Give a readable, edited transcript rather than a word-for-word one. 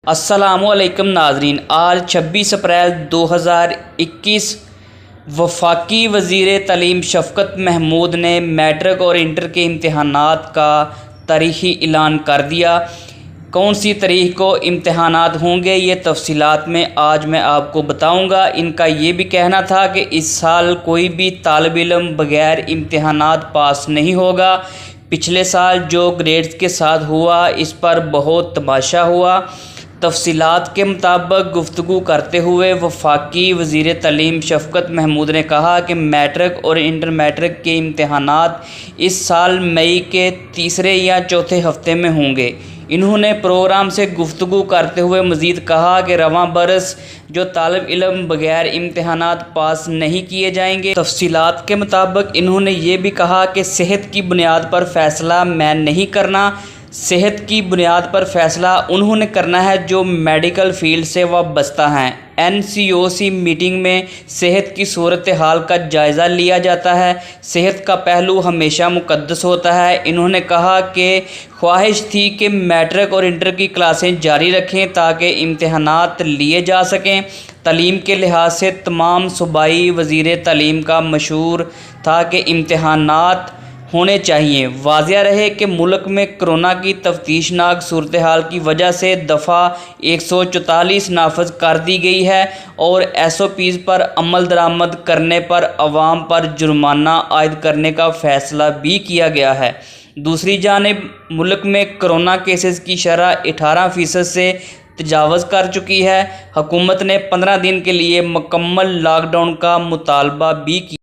अस्सलामुअलैकुम नाज़रीन। आज 26 अप्रैल 2021 वफाकी वज़ीर तालीम शफ़क़त महमूद ने मैट्रिक और इंटर के इम्तहानात का तारीख़ी ऐलान कर दिया। कौन सी तारीख़ को इम्तहानात होंगे ये तफ़सीलात में आज मैं आपको बताऊंगा। इनका ये भी कहना था कि इस साल कोई भी तालिब इल्म बग़ैर इम्तहानात पास नहीं होगा। पिछले साल जो ग्रेड्स के साथ हुआ इस पर बहुत तमाशा हुआ। तफसीलात के मुताबिक गुफ्तगू करते हुए वफाकी वज़ीर तालीम शफ़क़त महमूद ने कहा कि मैट्रिक और इंटर मैट्रिक के इम्तहानात इस साल मई के तीसरे या चौथे हफ्ते में होंगे। इन्होंने प्रोग्राम से गुफ्तगू करते हुए मज़ीद कहा कि रवां बरस जो तालिब इल्म बग़ैर इम्तहानात पास नहीं किए जाएंगे। तफसीलात के मुताबिक इन्होंने ये भी कहा कि सेहत की बुनियाद पर फ़ैसला मैं नहीं करना। सेहत की बुनियाद पर फ़ैसला उन्होंने करना है जो मेडिकल फील्ड से वाबस्ता हैं। NCOC मीटिंग में सेहत की सूरत हाल का जायज़ा लिया जाता है। सेहत का पहलू हमेशा मुक़द्दस होता है। इन्होंने कहा कि ख्वाहिश थी कि मैट्रिक और इंटर की क्लासें जारी रखें ताकि इम्तहानात लिए जा सकें। तालीम के लिहाज से तमाम सूबाई वज़ीर तालीम का मशहूर था कि इम्तहानात होने चाहिए। वाज़िया रहे कि मुल्क में कोरोना की तफ्तीशनाक सूरत हाल की वजह से दफ़ा 144 नाफज कर दी गई है और SOPs पर अमल दरामद करने पर अवाम पर जुर्माना आयद करने का फ़ैसला भी किया गया है। दूसरी जानिब मुल्क में कोरोना केसेस की शरह 18% से तजावज़ कर चुकी है। हुकूमत ने 15 दिन के लिए मुकम्मल लॉकडाउन का मुतालबा भी किया।